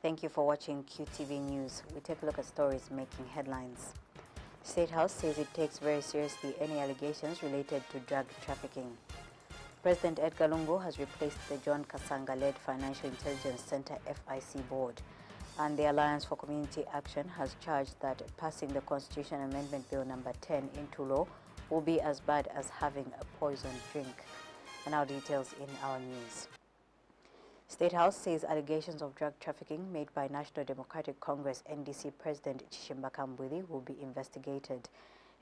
Thank you for watching QTV News. We take a look at stories making headlines. State House says it takes very seriously any allegations related to drug trafficking. President Edgar Lungu has replaced the John Kasanga-led Financial Intelligence Center FIC board, and the Alliance for Community Action has charged that passing the Constitution Amendment Bill number 10 into law will be as bad as having a poisoned drink. And now details in our news. State House says allegations of drug trafficking made by National Democratic Congress NDC President SUMBWE will be investigated.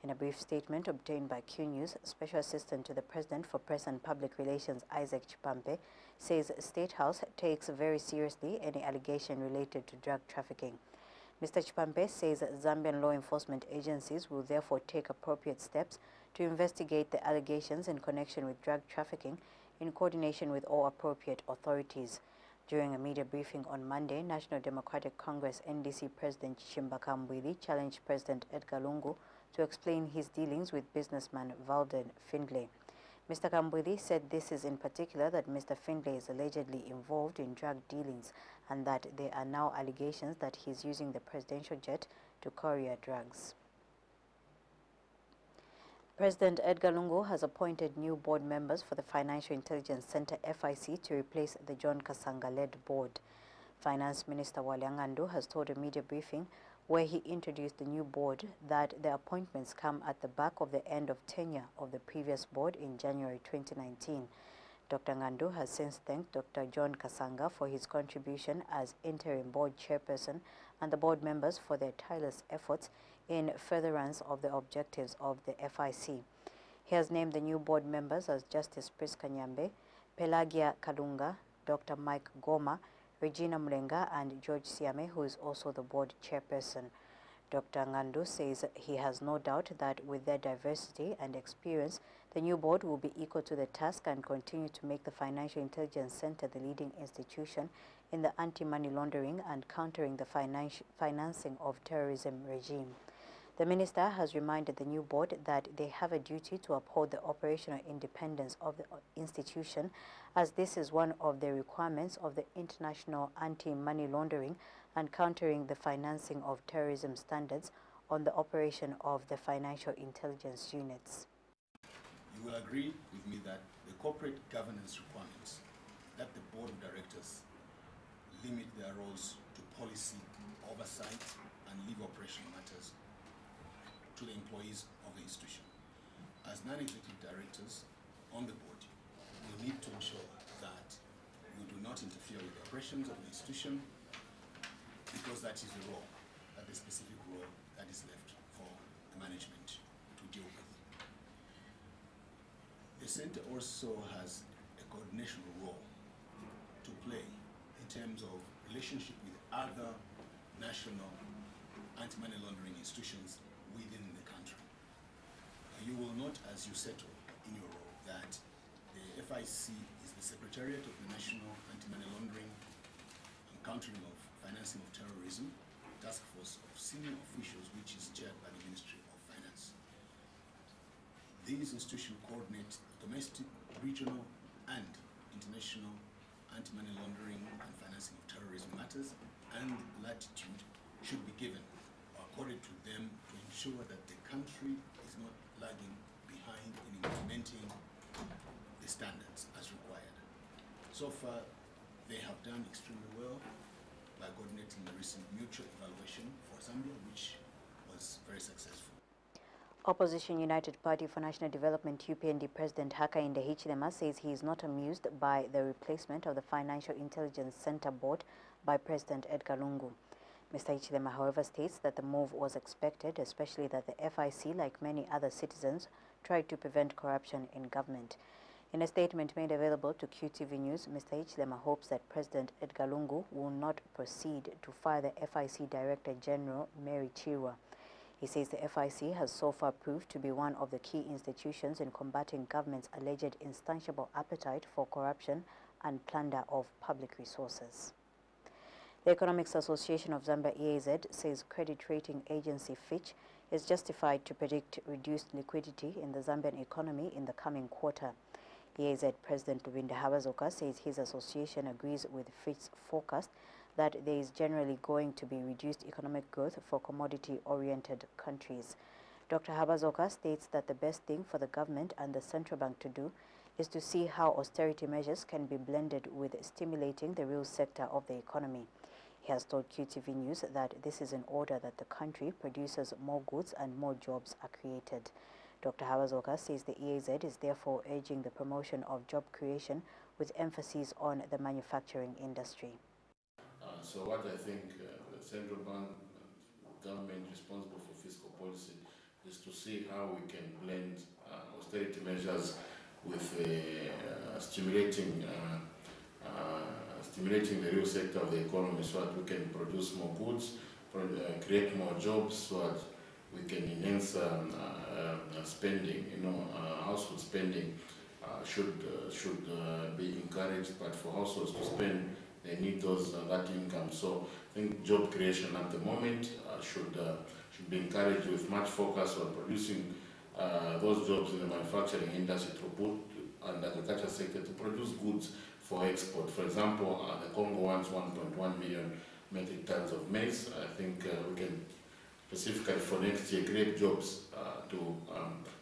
In a brief statement obtained by Q News, Special Assistant to the President for Press and Public Relations Isaac Chipampe says State House takes very seriously any allegation related to drug trafficking. Mr. Chipampe says Zambian law enforcement agencies will therefore take appropriate steps to investigate the allegations in connection with drug trafficking in coordination with all appropriate authorities. During a media briefing on Monday, National Democratic Congress NDC President Chimbaka challenged President Edgar Lungu to explain his dealings with businessman Valden Findlay. Mr. Kambwili said this is in particular that Mr. Findlay is allegedly involved in drug dealings and that there are now allegations that he is using the presidential jet to courier drugs. President Edgar Lungu has appointed new board members for the Financial Intelligence Center FIC to replace the John Kasanga-led board. Finance Minister Wale Ngandu has told a media briefing where he introduced the new board that the appointments come at the back of the end of tenure of the previous board in January 2019. Dr. Ngandu has since thanked Dr. John Kasanga for his contribution as interim board chairperson and the board members for their tireless efforts in furtherance of the objectives of the FIC. He has named the new board members as Justice Priska Nyambe, Pelagia Kalunga, Dr. Mike Goma, Regina Mulenga and George Siame, who is also the board chairperson. Dr. Ngandu says he has no doubt that with their diversity and experience, the new board will be equal to the task and continue to make the Financial Intelligence Center the leading institution in the anti-money laundering and countering the financing of terrorism regime. The minister has reminded the new board that they have a duty to uphold the operational independence of the institution, as this is one of the requirements of the international anti-money laundering and countering the financing of terrorism standards on the operation of the financial intelligence units. You will agree with me that the corporate governance requirements that the board of directors limit their roles to policy, oversight, and leave operational matters to the employees of the institution. As non-executive directors on the board, we need to ensure that we do not interfere with the operations of the institution, because that is the role, that the specific role that is left for the management to deal with. The center also has a coordination role to play in terms of relationship with other national anti-money laundering institutions within the country. You will note as you settle in your role that the FIC is the Secretariat of the National Anti-Money Laundering and Countering of Financing of Terrorism Task Force of senior officials, which is chaired by the Ministry of Finance. These institutions coordinate domestic, regional, and international anti-money laundering and financing of terrorism matters, and latitude should be given or accorded to them to ensure that the country is not lagging behind in implementing the standards as required. So far, they have done extremely well by coordinating the recent mutual evaluation for Zambia, which was very successful. Opposition United Party for National Development UPND President Hakainde Hichilema says he is not amused by the replacement of the Financial Intelligence Center Board by President Edgar Lungu. Mr. Hichilema, however, states that the move was expected, especially that the FIC, like many other citizens, tried to prevent corruption in government. In a statement made available to QTV News, Mr. Hichilema hopes that President Edgar Lungu will not proceed to fire the FIC Director General Mary Chirwa. He says the FIC has so far proved to be one of the key institutions in combating government's alleged insatiable appetite for corruption and plunder of public resources. The Economics Association of Zambia EAZ says credit rating agency Fitch is justified to predict reduced liquidity in the Zambian economy in the coming quarter. EAZ President Lubinda Habazoka says his association agrees with Fitch's forecast that there is generally going to be reduced economic growth for commodity-oriented countries. Dr. Habazoka states that the best thing for the government and the central bank to do is to see how austerity measures can be blended with stimulating the real sector of the economy. He has told QTV News that this is in order that the country produces more goods and more jobs are created. Dr. Habazoka says the EAZ is therefore urging the promotion of job creation with emphasis on the manufacturing industry. So what I think the central bank government responsible for fiscal policy is to see how we can blend austerity measures with stimulating the real sector of the economy, so that we can produce more goods, create more jobs, so that we can enhance spending. Household spending should be encouraged, but for households to spend, they need that income. So I think job creation at the moment should be encouraged, with much focus on producing those jobs in the manufacturing industry and agriculture sector to produce goods for export. For example, the Congo wants 1.1 million metric tons of maize. I think we can specifically for next year create jobs to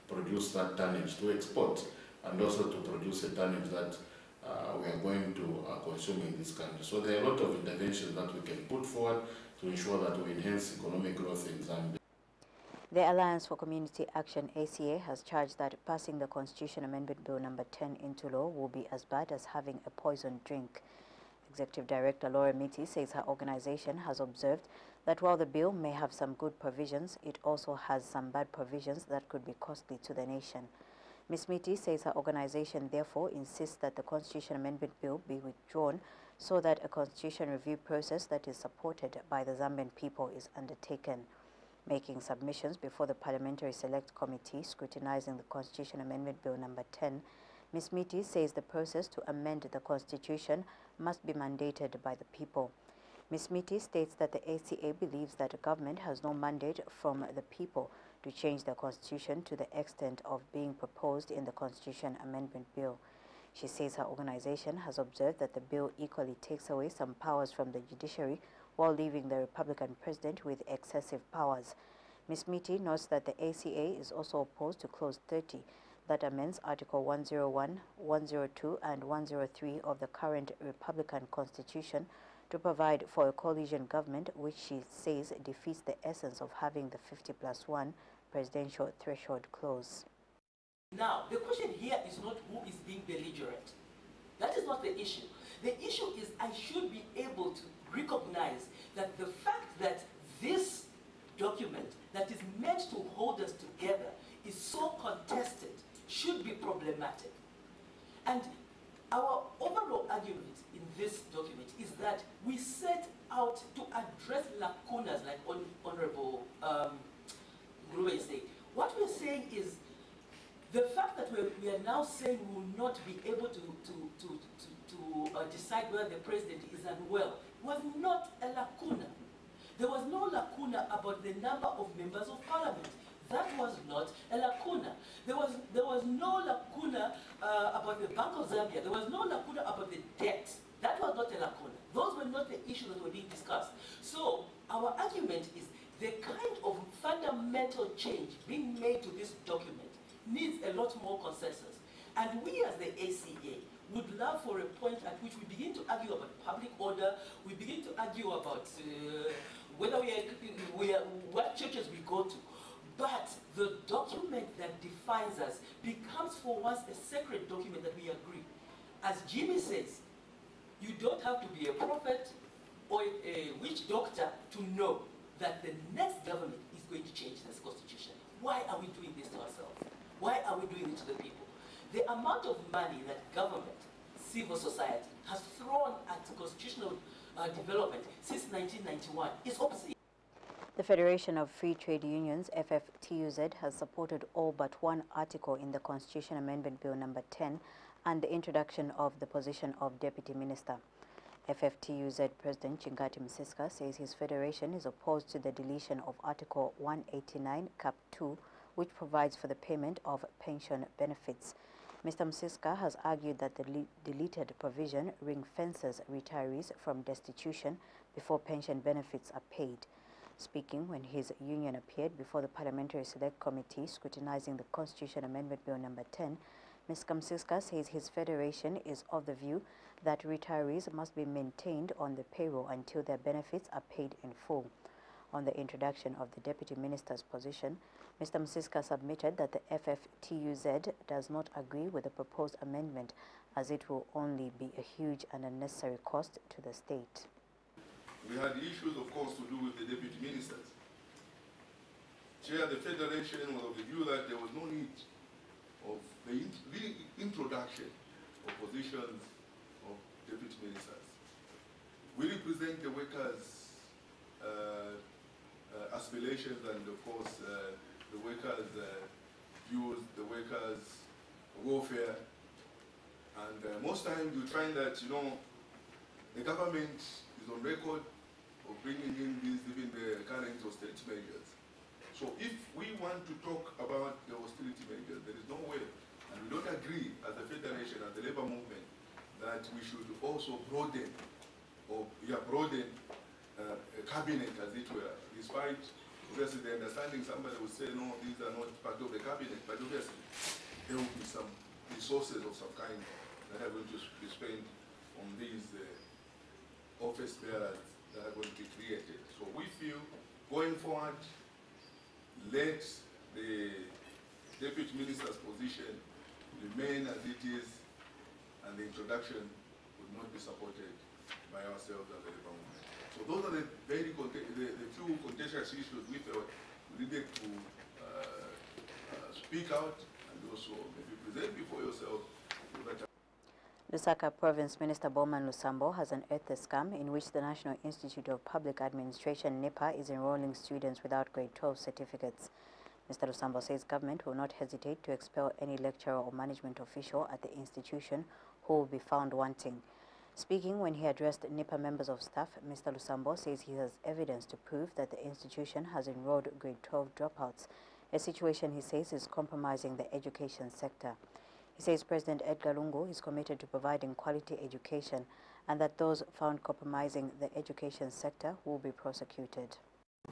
produce that tonnage to export, and also to produce a tonnage that we are going to consume in this country. So there are a lot of interventions that we can put forward to ensure that we enhance economic growth in Zambia. The Alliance for Community Action, ACA, has charged that passing the Constitution Amendment Bill number 10 into law will be as bad as having a poisoned drink. Executive Director Laura Miti says her organization has observed that while the bill may have some good provisions, it also has some bad provisions that could be costly to the nation. Ms. Miti says her organization therefore insists that the Constitution Amendment Bill be withdrawn so that a constitution review process that is supported by the Zambian people is undertaken. Making submissions before the Parliamentary Select Committee scrutinizing the Constitution Amendment Bill number 10, Ms. Miti says the process to amend the Constitution must be mandated by the people. Ms. Miti states that the ACA believes that the government has no mandate from the people to change the Constitution to the extent of being proposed in the Constitution Amendment Bill. She says her organization has observed that the bill equally takes away some powers from the judiciary while leaving the Republican president with excessive powers. Ms. Miti notes that the ACA is also opposed to Clause 30 that amends Article 101, 102, and 103 of the current Republican Constitution to provide for a coalition government, which she says defeats the essence of having the 50+1 presidential threshold clause. Now, the question here is not who is being belligerent. That is not the issue. The issue is I should be able to recognize that the fact that this document that is meant to hold us together is so contested should be problematic. And our overall argument in this document is that we set out to address lacunas, like Honorable Grube said. What we're saying is the fact that we are now saying we will not be able to decide whether the president is unwell was not a lacuna. There was no lacuna about the number of members of parliament. That was not a lacuna. There was no lacuna about the Bank of Zambia. There was no lacuna about the debt. That was not a lacuna. Those were not the issues that were being discussed. So our argument is the kind of fundamental change being made to this document needs a lot more consensus. And we as the ACA would love for a point at which we begin to argue about public order, we begin to argue about whether what churches we go to. But the document that defines us becomes for once a sacred document that we agree. As Jimmy says, you don't have to be a prophet or a witch doctor to know that the next government is going to change this constitution. Why are we doing this to ourselves? Why are we doing it to the people? The amount of money that government, civil society, has thrown at constitutional development since 1991 is obscene. The Federation of Free Trade Unions, FFTUZ, has supported all but one article in the Constitution Amendment Bill number 10 and the introduction of the position of Deputy Minister. FFTUZ President Chingati Msiska says his federation is opposed to the deletion of Article 189, Cap 2, which provides for the payment of pension benefits. Mr. Msiska has argued that the deleted provision ring-fences retirees from destitution before pension benefits are paid. Speaking when his union appeared before the Parliamentary Select Committee scrutinizing the Constitution Amendment Bill number 10, Mr. Msiska says his federation is of the view that retirees must be maintained on the payroll until their benefits are paid in full. On the introduction of the Deputy Minister's position, Mr. Msiska submitted that the FFTUZ does not agree with the proposed amendment as it will only be a huge and unnecessary cost to the state. We had issues, of course, to do with the Deputy Ministers. Chair, the Federation was of the view that there was no need of the introduction of positions of Deputy Ministers. We represent the workers' aspirations and, of course, the workers' views, the workers' welfare. And most times you find that, you know, the government is on record of bringing in these, even the current austerity measures. So if we want to talk about the austerity measures, there is no way, and we don't agree as a federation, as the labor movement, that we should also broaden a cabinet, as it were, despite obviously the understanding somebody would say, no, these are not part of the cabinet, but obviously there will be some resources of some kind that are going to be spent on these office bearers that are going to be created. So we feel, going forward, let the Deputy Minister's position remain as it is, and the introduction would not be supported by ourselves as a labor movement. So those are the the few contentious issues we felt we needed to speak out and also maybe present before yourself. Lusaka Province Minister Bowman Lusambo has unearthed a scam in which the National Institute of Public Administration, NIPA, is enrolling students without grade 12 certificates. Mr. Lusambo says government will not hesitate to expel any lecturer or management official at the institution who will be found wanting. Speaking when he addressed NIPA members of staff, Mr. Lusambo says he has evidence to prove that the institution has enrolled grade 12 dropouts, a situation he says is compromising the education sector. He says President Edgar Lungu is committed to providing quality education and that those found compromising the education sector will be prosecuted.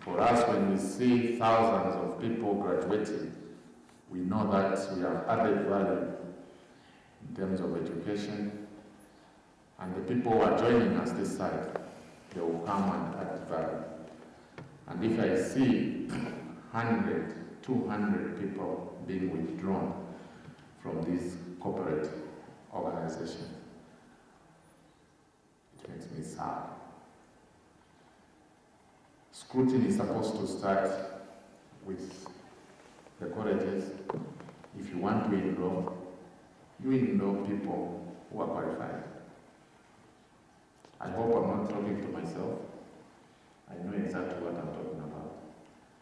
For us, when we see thousands of people graduating, we know that we have added value in terms of education. And the people who are joining us this side, they will come and add value. And if I see 100, 200 people being withdrawn from this corporate organization, it makes me sad. Scrutiny is supposed to start with the colleges. If you want to enroll, you enroll people who are qualified. I hope I'm not talking to myself. I know exactly what I'm talking about.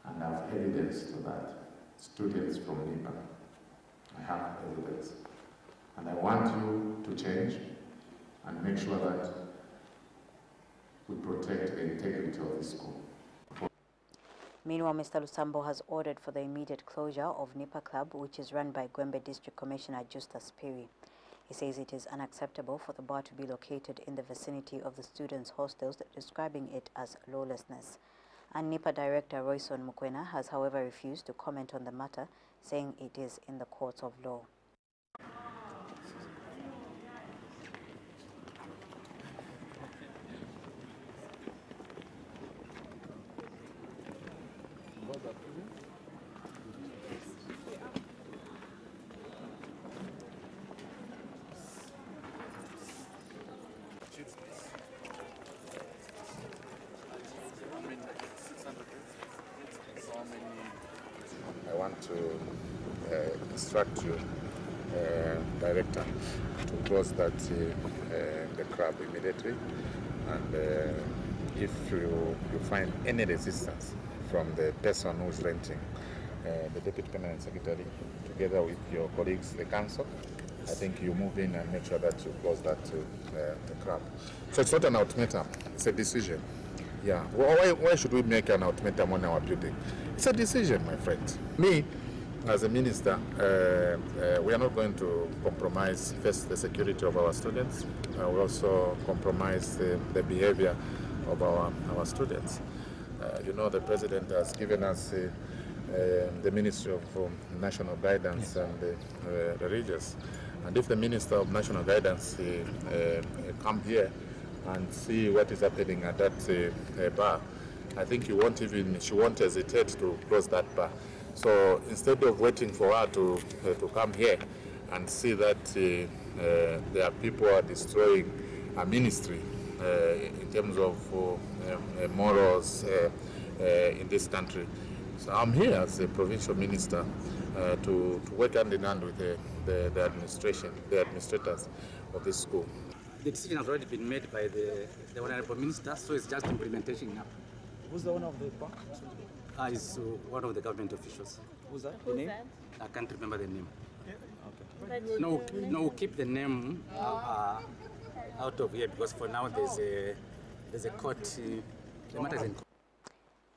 And I have evidence to that. Students from NIPA. I have evidence. And I want you to change and make sure that we protect the integrity of the school. Meanwhile, Mr. Lusambo has ordered for the immediate closure of NIPA Club, which is run by Gwembe District Commissioner Justus Piri. He says it is unacceptable for the bar to be located in the vicinity of the students' hostels, describing it as lawlessness. And NIPA Director Royson Mukwena has, however, refused to comment on the matter, saying it is in the courts of law. I want to instruct you, Director, to close that the club immediately, and if you find any resistance from the person who's renting, the Deputy Permanent Secretary, together with your colleagues, the council, I think you move in and make sure that you close that to the club. So it's not an ultimatum, it's a decision. Yeah, why should we make an ultimatum on our building? It's a decision, my friend. Me, as a minister, we are not going to compromise first the security of our students. We also compromise the behavior of our students. You know, the president has given us the Ministry of National Guidance and the Religious. And if the Minister of National Guidance come here and see what is happening at that bar, I think she won't hesitate to close that bar. So instead of waiting for her to come here and see that there are people who are destroying a ministry in terms of morals in this country. So I'm here as a provincial minister to work hand in hand with the administrators of this school. The decision has already been made by the Honorable Minister, so it's just implementation now. Who's the owner of the park? Is one of the government officials. Who's that? The name? I can't remember the name. Yeah. Okay. No, keep the name out of here because for now there's a court. The matter is in court.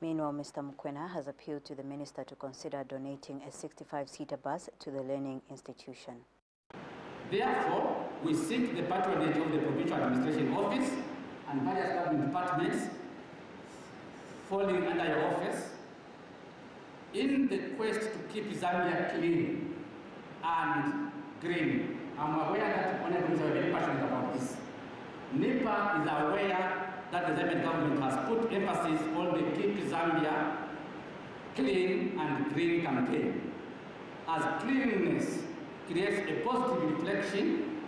Meanwhile, Mr. Mukwena has appealed to the minister to consider donating a 65-seater bus to the learning institution. Therefore, we seek the patronage of the Provincial Administration Office and various government departments falling under your office in the quest to keep Zambia clean and green. I'm aware that honorables are very passionate about this. NIPA is aware that the Zambian government has put emphasis on the Keep Zambia Clean and Green campaign, as cleanliness creates a positive reflection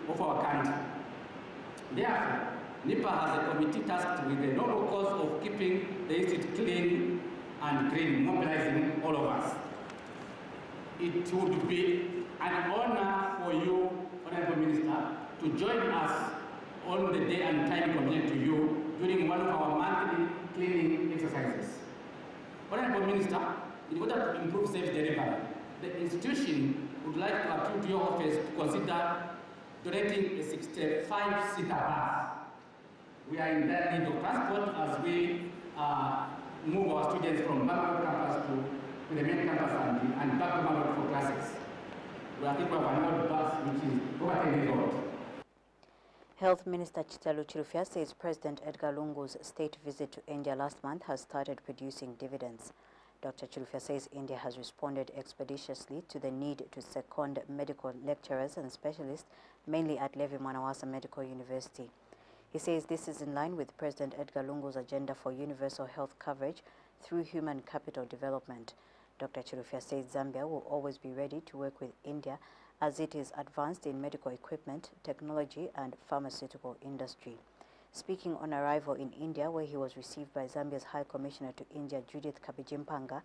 of our country. Therefore, NIPA has a committee tasked with the noble cause of keeping the institute clean and green, mobilizing all of us. It would be an honor for you, Honorable Minister, to join us on the day and time convenient to you during one of our monthly cleaning exercises. Honorable Minister, in order to improve service delivery, the institution would like to appeal to your office to consider donating a 65-seater bus. We are in that need of transport as we move our students from Bangalore campus to the main campus and back to Bangalore for classes. I think we have an old bus which is over 10 years old. Health Minister Chitalu Chilufya says President Edgar Lungu's state visit to India last month has started producing dividends. Dr. Chilufya says India has responded expeditiously to the need to second medical lecturers and specialists, mainly at Levi Mwanawasa Medical University. He says this is in line with President Edgar Lungu's agenda for universal health coverage through human capital development. Dr. Chilufya says Zambia will always be ready to work with India as it is advanced in medical equipment, technology and pharmaceutical industry. Speaking on arrival in India, where he was received by Zambia's High Commissioner to India, Judith Kabijimpanga,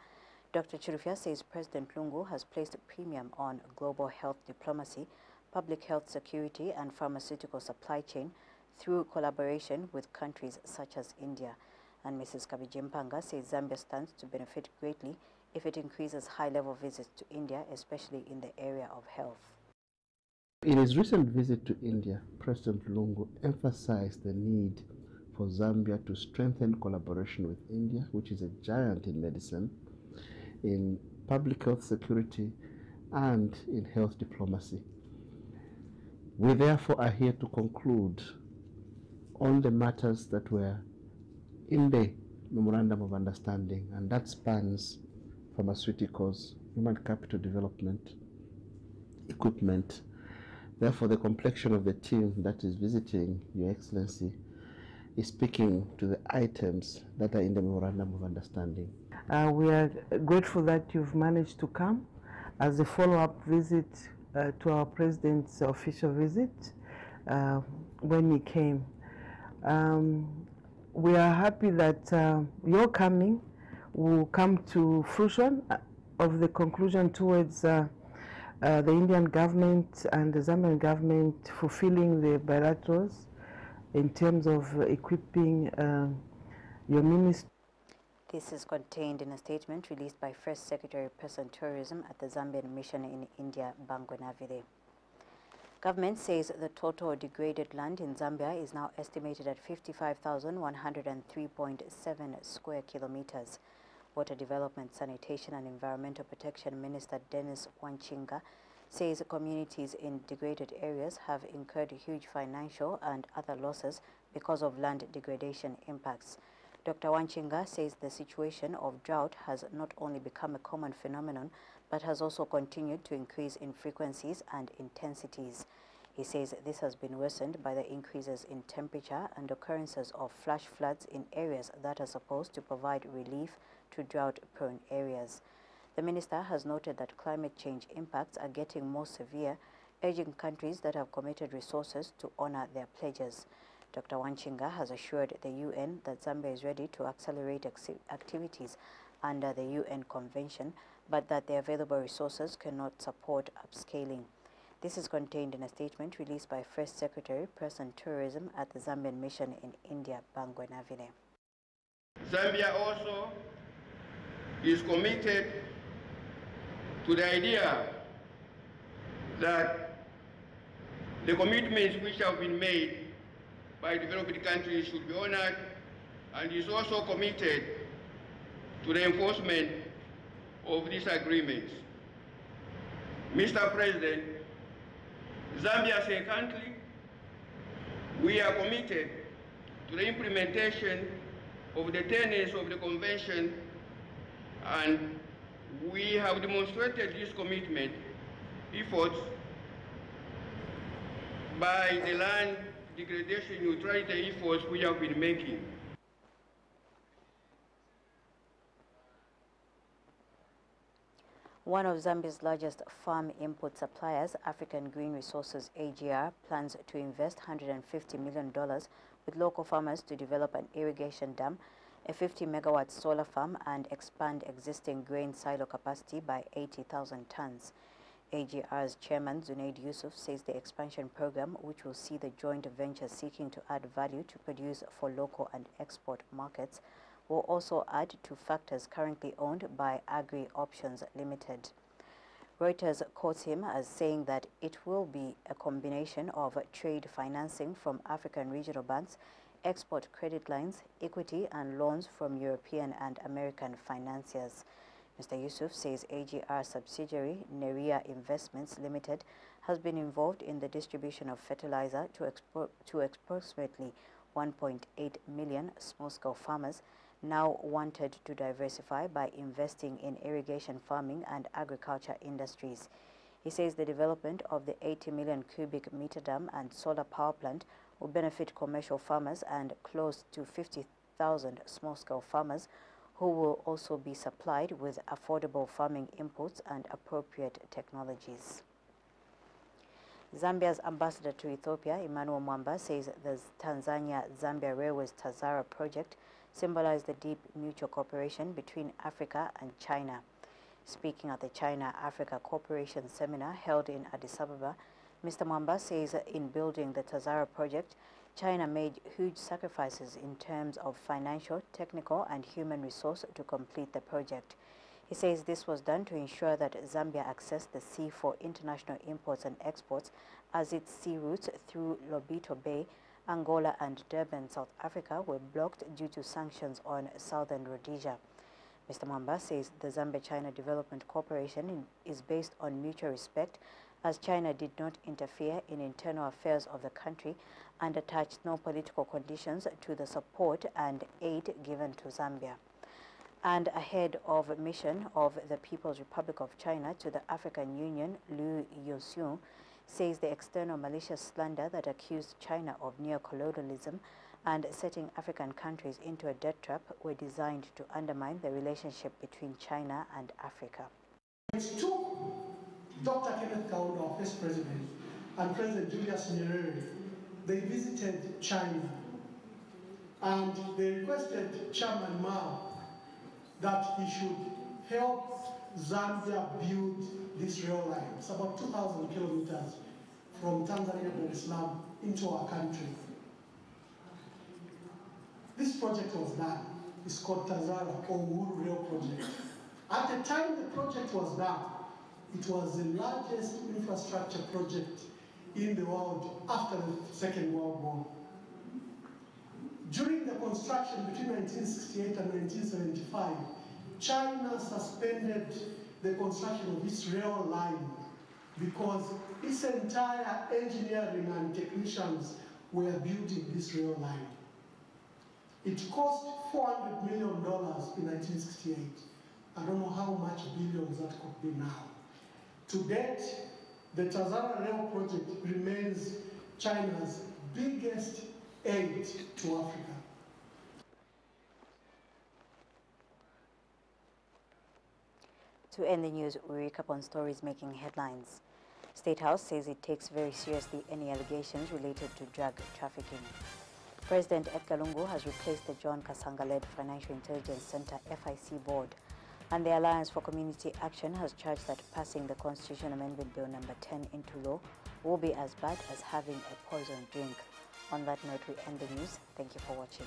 Dr. Chilufya says President Lungu has placed a premium on global health diplomacy, public health security and pharmaceutical supply chain through collaboration with countries such as India. And Mrs. Kabijimpanga says Zambia stands to benefit greatly if it increases high-level visits to India, especially in the area of health. In his recent visit to India, President Lungu emphasized the need for Zambia to strengthen collaboration with India, which is a giant in medicine, in public health security, and in health diplomacy. We therefore are here to conclude on the matters that were in the Memorandum of Understanding, and that spans pharmaceuticals, human capital development, equipment. Therefore, the complexion of the team that is visiting Your Excellency is speaking to the items that are in the Memorandum of Understanding. We are grateful that you've managed to come as a follow-up visit to our President's official visit when he came. We are happy that your coming will come to fruition of the conclusion towards the Indian government and the Zambian government fulfilling the bilaterals in terms of equipping your ministry. This is contained in a statement released by First Secretary Person Tourism at the Zambian Mission in India, Bangwenavide. Government says the total degraded land in Zambia is now estimated at 55,103.7 square kilometers. Water Development, Sanitation and Environmental Protection Minister Dennis Wanchinga says communities in degraded areas have incurred huge financial and other losses because of land degradation impacts. Dr. Wanchinga says the situation of drought has not only become a common phenomenon, but has also continued to increase in frequencies and intensities. He says this has been worsened by the increases in temperature and occurrences of flash floods in areas that are supposed to provide relief to drought-prone areas. The minister has noted that climate change impacts are getting more severe, urging countries that have committed resources to honor their pledges. Dr. Wanchinga has assured the UN that Zambia is ready to accelerate activities under the UN Convention, but that the available resources cannot support upscaling. This is contained in a statement released by First Secretary, Press and Tourism at the Zambian Mission in India, Bangwe Navile. Zambia also is committed to the idea that the commitments which have been made by developing countries should be honored, and is also committed to the enforcement of these agreements. Mr. President, Zambia as a country, we are committed to the implementation of the tenets of the Convention, and we have demonstrated this commitment efforts by the land degradation neutrality efforts we have been making. One of Zambia's largest farm input suppliers, African Green Resources AGR, plans to invest $150 million with local farmers to develop an irrigation dam, a 50-megawatt solar farm, and expand existing grain silo capacity by 80,000 tons. AGR's chairman, Zunaid Yusuf, says the expansion program, which will see the joint venture seeking to add value to produce for local and export markets, will also add to factors currently owned by Agri Options Limited. Reuters quotes him as saying that it will be a combination of trade financing from African regional banks, export credit lines, equity and loans from European and American financiers. Mr. Yusuf says AGR subsidiary Neria Investments Limited has been involved in the distribution of fertilizer to approximately 1.8 million small-scale farmers, now wanted to diversify by investing in irrigation farming and agriculture industries. He says the development of the 80 million cubic meter dam and solar power plant will benefit commercial farmers and close to 50,000 small-scale farmers who will also be supplied with affordable farming inputs and appropriate technologies. Zambia's ambassador to Ethiopia, Emmanuel Mwamba, says the Tanzania-Zambia Railways Tazara project symbolized the deep mutual cooperation between Africa and China. Speaking at the China-Africa Cooperation Seminar held in Addis Ababa, Mr. Mwamba says in building the Tazara project, China made huge sacrifices in terms of financial, technical, and human resource to complete the project. He says this was done to ensure that Zambia accessed the sea for international imports and exports, as its sea routes through Lobito Bay, Angola, and Durban, South Africa, were blocked due to sanctions on southern Rhodesia. Mr. Mwamba says the Zambia-China Development Cooperation is based on mutual respect, as China did not interfere in internal affairs of the country and attached no political conditions to the support and aid given to Zambia. And ahead of a mission of the People's Republic of China to the African Union, Liu Yoxiong says the external malicious slander that accused China of neocolonialism and setting African countries into a debt trap were designed to undermine the relationship between China and Africa. It took Dr. Kenneth Kaunda, our first president, and President Julius Nyerere. They visited China and they requested Chairman Mao that he should help Zambia build this rail line. It's about 2,000 kilometers from Tanzania to Dar es Salaam into our country. This project was done. It's called Tazara or Uhuru Rail Project. At the time the project was done, it was the largest infrastructure project in the world after the Second World War. During the construction between 1968 and 1975, China suspended the construction of this rail line because its entire engineering and technicians were building this rail line. It cost $400 million in 1968. I don't know how much billions that could be now. To date, the Tazara Rail project remains China's biggest aid to Africa. To end the news, we recap on stories making headlines. State House says it takes very seriously any allegations related to drug trafficking. President Edgar Lungu has replaced the John Kasanga-led Financial Intelligence Center FIC board, and the Alliance for Community Action has charged that passing the Constitution Amendment Bill number 10 into law will be as bad as having a poison drink. On that note, we end the news. Thank you for watching.